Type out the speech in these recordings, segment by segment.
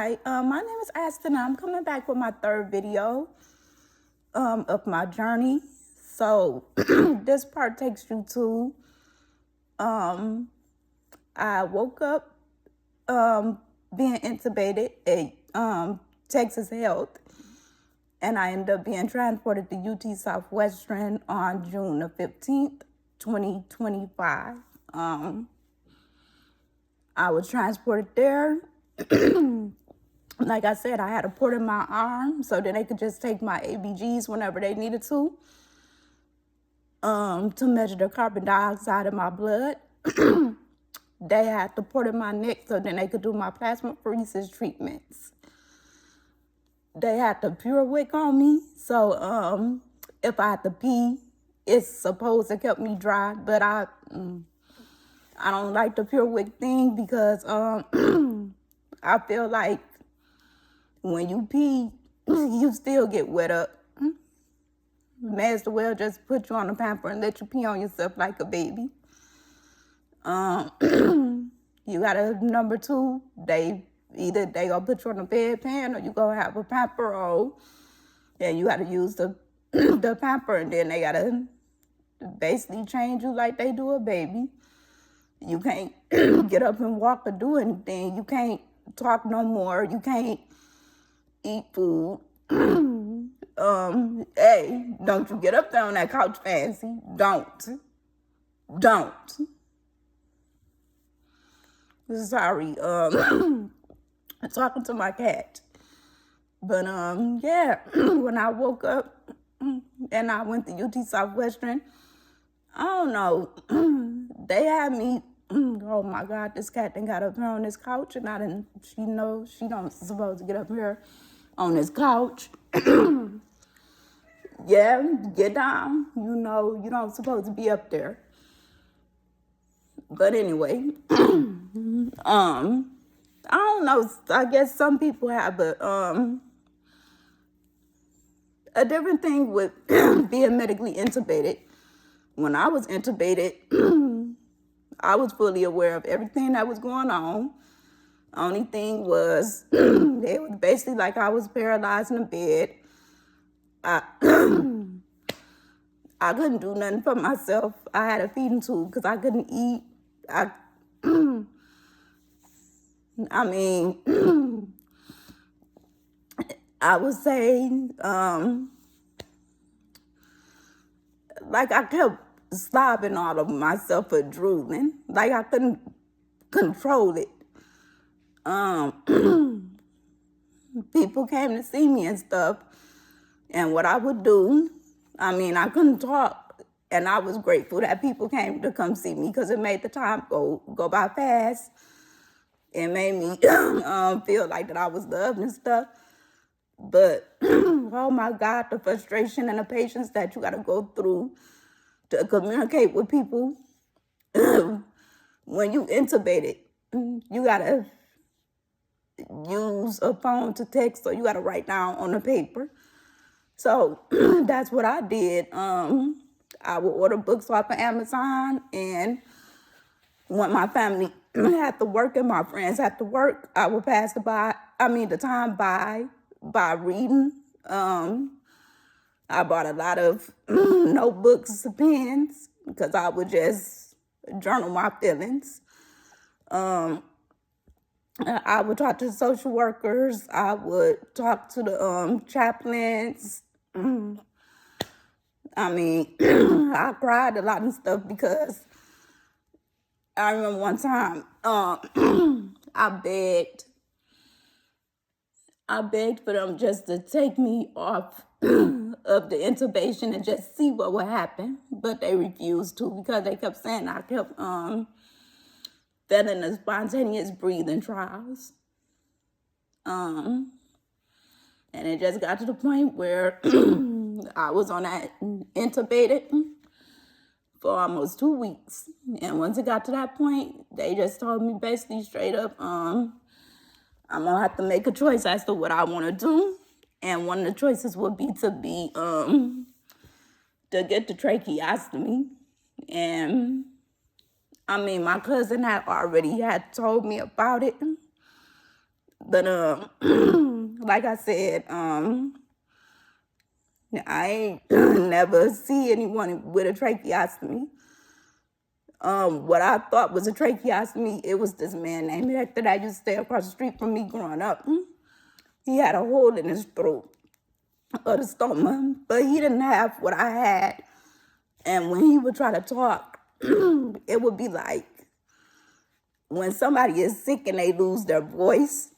Hi, my name is Aston. I'm coming back with my third video of my journey. So this part takes you to, I woke up being intubated at Texas Health, and I ended up being transported to UT Southwestern on June the 15th, 2025. I was transported there. Like I said, I had a port in my arm so that they could just take my ABGs whenever they needed to measure the carbon dioxide in my blood. They had the port in my neck so then they could do my plasmapheresis treatments. They had the pure wick on me, so if I had to pee, it's supposed to keep me dry, but I don't like the pure wick thing because I feel like when you pee, you still get wet up. May as well just put you on a pamper and let you pee on yourself like a baby. You got a number 2, they gonna put you on a bedpan or you gonna have a pamper roll. And you gotta use the pamper, and then they gotta basically change you like they do a baby. You can't get up and walk or do anything. You can't talk no more. You can't eat food. Hey, don't you get up there on that couch fancy. Don't. Sorry, I'm talking to my cat. But, yeah, when I woke up and I went to UT Southwestern, I don't know, they had me, oh my God, this cat done got up here on this couch, and she knows she don't supposed to get up here on this couch. Yeah, get down, you know, you don't supposed to be up there. But anyway, I don't know, I guess some people have a different thing with being medically intubated. When I was intubated, I was fully aware of everything that was going on. Only thing was, it was basically like I was paralyzed in the bed. I couldn't do nothing for myself. I had a feeding tube because I couldn't eat. I mean, I would say, like I kept slobbing all over myself or drooling. Like I couldn't control it. People came to see me and stuff. And what I would do, I mean, I couldn't talk. And I was grateful that people came to come see me because it made the time go by fast. It made me feel like that I was loved and stuff. But, oh my God, the frustration and the patience that you got to go through to communicate with people. When you intubated, you got to use a phone to text, or you got to write down on a paper. So that's what I did. I would order books off of Amazon, and when my family had to work and my friends had to work, I would pass the time by reading. I bought a lot of notebooks and pens because I would just journal my feelings. I would talk to the social workers. I would talk to the chaplains. I mean, I cried a lot and stuff because I remember one time I begged for them just to take me off of the intubation and just see what would happen. But they refused to because they kept saying I kept failing the spontaneous breathing trials. And it just got to the point where I was on that intubated for almost 2 weeks. And once it got to that point, they just told me basically straight up, I'm gonna have to make a choice as to what I want to do. And one of the choices would be to get the tracheostomy. And I mean, my cousin had already told me about it. But like I said, I ain't never see anyone with a tracheostomy. What I thought was a tracheostomy, it was this man named Hector that used to stay across the street from me growing up. He had a hole in his throat or the stomach, but he didn't have what I had. And when he would try to talk, it would be like when somebody is sick and they lose their voice,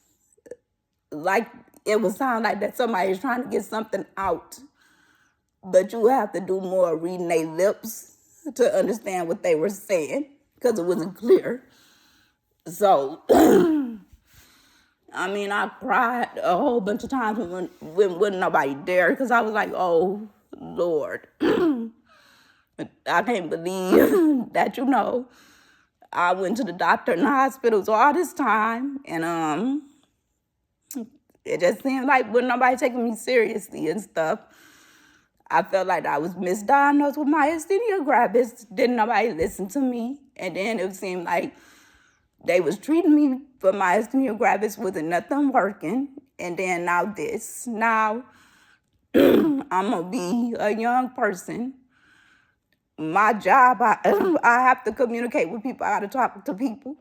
like it would sound like that somebody is trying to get something out, but you have to do more reading their lips to understand what they were saying because it wasn't clear. So, I mean, I cried a whole bunch of times when wasn't nobody there because I was like, oh, Lord. I can't believe that, I went to the doctor in the hospitals all this time, and it just seemed like wasn't nobody taking me seriously and stuff. I felt like I was misdiagnosed with Myasthenia Gravis. Didn't nobody listen to me. And then it seemed like they was treating me for Myasthenia Gravis, wasn't nothing working. And then now this. Now I'm going to be a young person. My job, I have to communicate with people. I got to talk to people.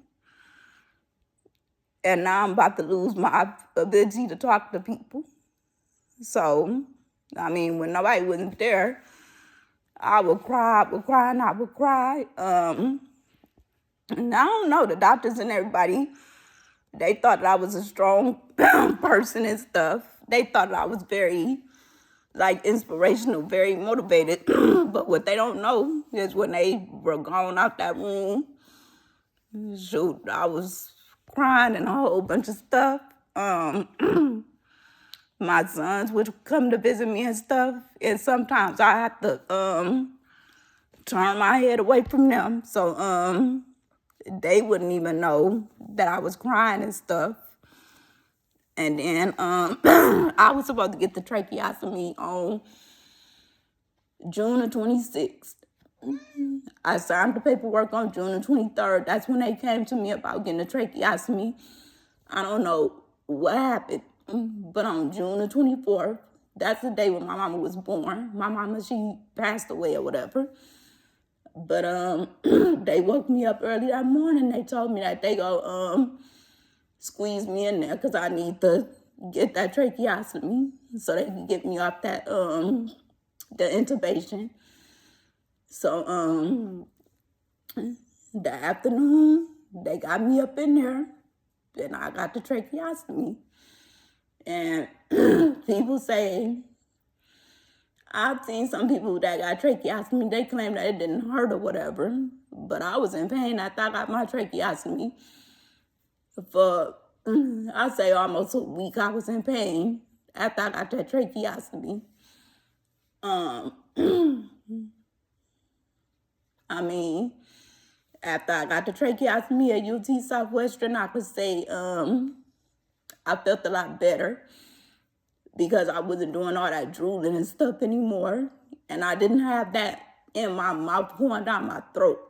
And now I'm about to lose my ability to talk to people. So, I mean, when nobody wasn't there, I would cry, and I would cry. And I don't know, the doctors and everybody, they thought that I was a strong person and stuff. They thought that I was very, inspirational, very motivated. But what they don't know is when they were gone out that room, shoot, I was crying and a whole bunch of stuff. My sons would come to visit me and stuff, and sometimes I had to turn my head away from them, so they wouldn't even know that I was crying and stuff. And then I was supposed to get the tracheostomy on June the 26th. I signed the paperwork on June the 23rd. That's when they came to me about getting the tracheostomy. I don't know what happened, but on June the 24th, that's the day when my mama was born. My mama, she passed away or whatever. But they woke me up early that morning. They told me that they go squeeze me in there because I need to get that tracheostomy so they can get me off that the intubation. So the afternoon, they got me up in there, and I got the tracheostomy. And people say, I've seen some people that got tracheostomy, they claim that it didn't hurt or whatever, but I was in pain after I got my tracheostomy. For, I'd say almost a week I was in pain after I got that tracheostomy. I mean, after I got the tracheostomy at UT Southwestern, I could say I felt a lot better because I wasn't doing all that drooling and stuff anymore. And I didn't have that in my mouth going down my throat.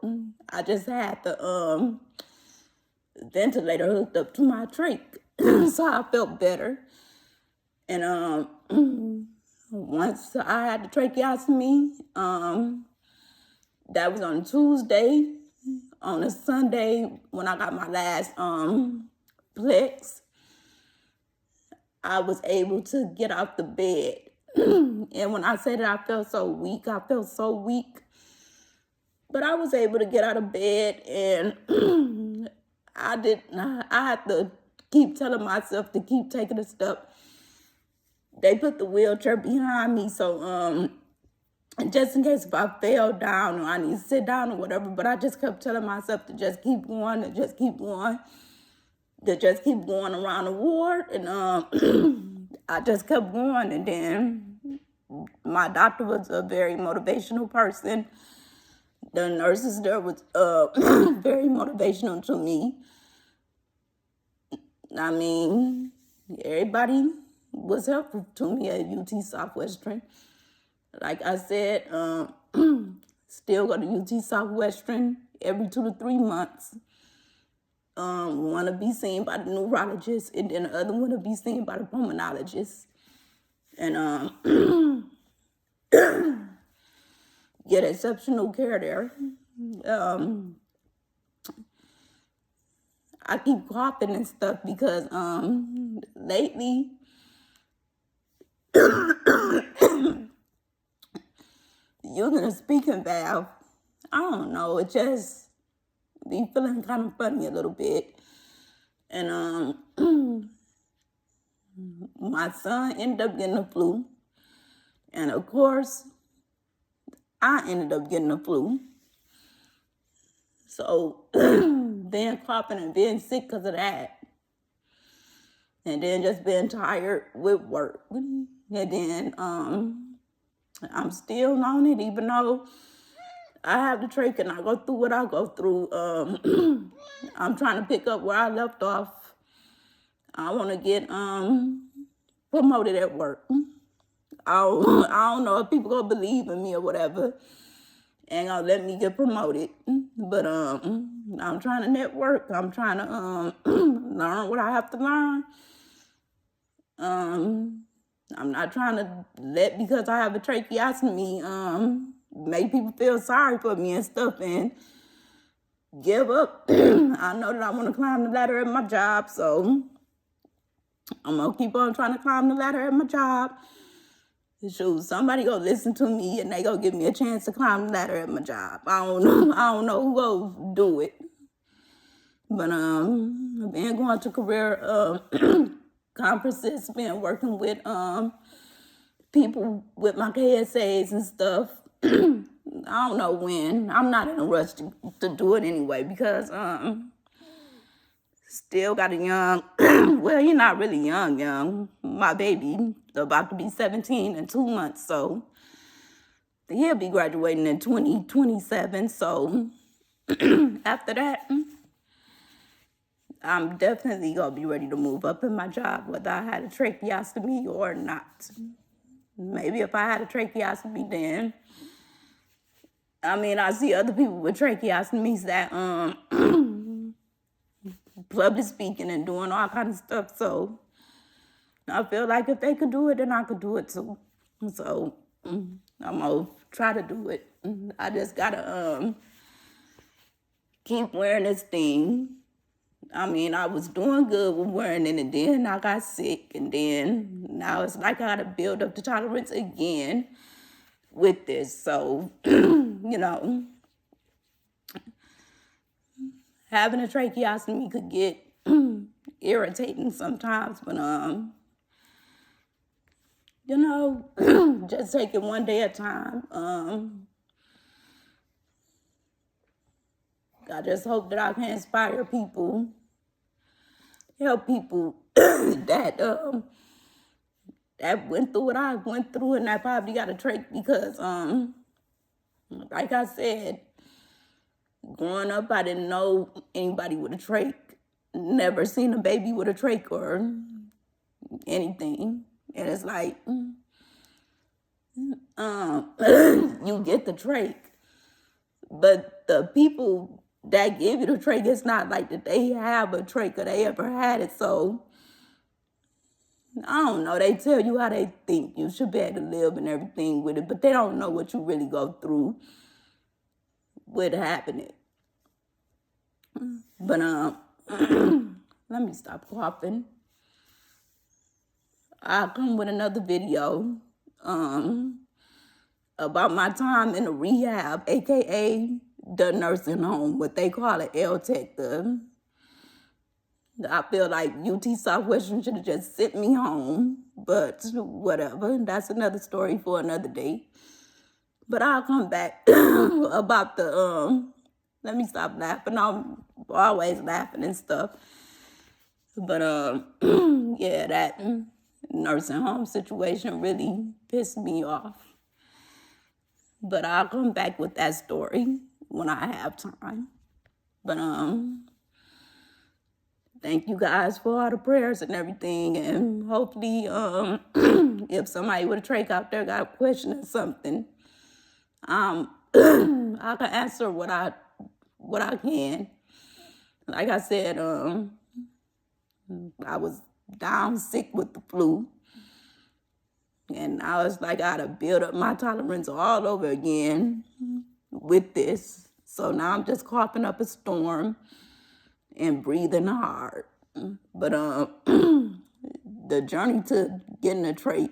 I just had the ventilator hooked up to my trach. So I felt better. And once I had the tracheostomy, that was on a Tuesday. On a Sunday, when I got my last plex, I was able to get out the bed. And when I say that I felt so weak, but I was able to get out of bed, and I had to keep telling myself to keep taking a step. They put the wheelchair behind me, so just in case if I fell down or I need to sit down or whatever, but I just kept telling myself to just keep going, to just keep going around the ward. And I just kept going. And then my doctor was a very motivational person. The nurses there was very motivational to me. I mean, everybody was helpful to me at UT Southwestern. Like I said, still go to UT Southwestern every 2 to 3 months. One to be seen by the neurologist, and then the other one to be seen by the pulmonologist. And get exceptional care there. I keep coughing and stuff because lately using a speaking valve, I don't know, it just be feeling kind of funny a little bit. And my son ended up getting the flu. And of course, I ended up getting the flu. So being coughing and being sick because of that. And then just being tired with work. And then I'm still on it, even though I have the trach and I go through what I go through. I'm trying to pick up where I left off. I want to get promoted at work. I don't know if people gonna believe in me or whatever and gonna let me get promoted. But I'm trying to network. I'm trying to learn what I have to learn. I'm not trying to let, because I have a tracheostomy, make people feel sorry for me and stuff and give up. I know that I want to climb the ladder at my job, so I'm going to keep on trying to climb the ladder at my job. Shoot, somebody go listen to me and they go give me a chance to climb the ladder at my job. I don't know who go do it. But I've been going to career conferences, been working with people with my KSAs and stuff. I don't know when. I'm not in a rush to do it anyway because still got a young, well, you're not really young. My baby about to be 17 in 2 months, so he'll be graduating in 2027. So after that, I'm definitely going to be ready to move up in my job, whether I had a tracheostomy or not. Maybe if I had a tracheostomy then. I mean, I see other people with tracheostomies that public speaking and doing all kinds of stuff. So I feel like if they could do it, then I could do it too. So I'm going to try to do it. I just got to keep wearing this thing. I mean, I was doing good with wearing it, and then I got sick, and then now it's like I got to build up the tolerance again with this. So, you know, having a tracheostomy could get irritating sometimes, but, you know, just take it one day at a time. I just hope that I can inspire people, help people that went through what I went through, and I probably got a trach because, like I said, growing up, I didn't know anybody with a trach, never seen a baby with a trach or anything, and it's like, you get the trach, but the people that give you the trach, it's not like that they have a trach or they ever had it. So I don't know, they tell you how they think you should be able to live and everything with it, but they don't know what you really go through with having it. But let me stop coughing. I'll come with another video about my time in the rehab, aka the nursing home, what they call it, L-Tech. I feel like UT Southwestern should have just sent me home, but whatever. That's another story for another day. But I'll come back about the, let me stop laughing. I'm always laughing and stuff. But yeah, that nursing home situation really pissed me off. But I'll come back with that story when I have time. But thank you guys for all the prayers and everything. And hopefully, if somebody with a trach out there got a question or something, I can answer what I can. like I said, I was down sick with the flu. And I was like, I had to build up my tolerance all over again with this. So now I'm just coughing up a storm and breathing hard. But the journey to getting a trach,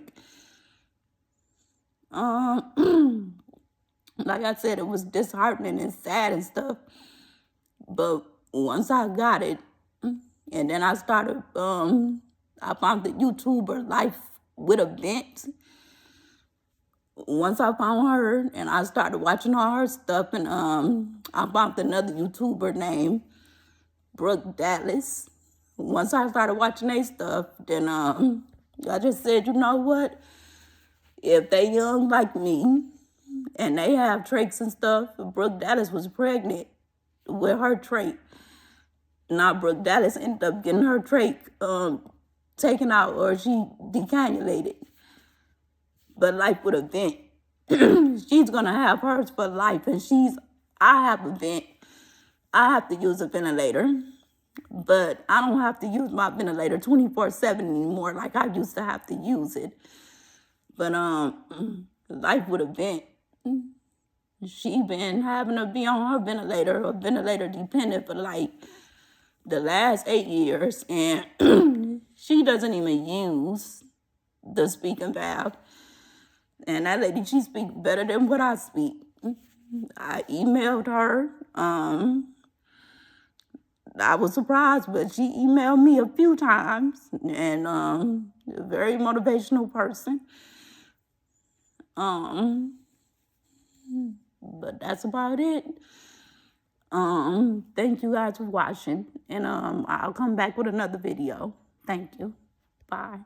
like I said, it was disheartening and sad and stuff. But once I got it, and then I started, I found the YouTuber Life with a Vent. Once I found her and I started watching all her stuff, and I found another YouTuber named Brooke Dallas. Once I started watching their stuff, then I just said, you know what? If they young like me and they have trachs and stuff, Brooke Dallas was pregnant with her trach. Now Brooke Dallas ended up getting her trach taken out, or she decannulated. But Life with a Vent, she's gonna have hers for life, and I have a vent. I have to use a ventilator, but I don't have to use my ventilator 24/7 anymore like I used to have to use it. But Life with a Vent, she been having to be on her ventilator or ventilator dependent for like the last 8 years, and she doesn't even use the speaking valve. And that lady, she speaks better than what I speak. I emailed her. I was surprised, but she emailed me a few times, and a very motivational person. But that's about it. Thank you guys for watching, and I'll come back with another video. Thank you. Bye.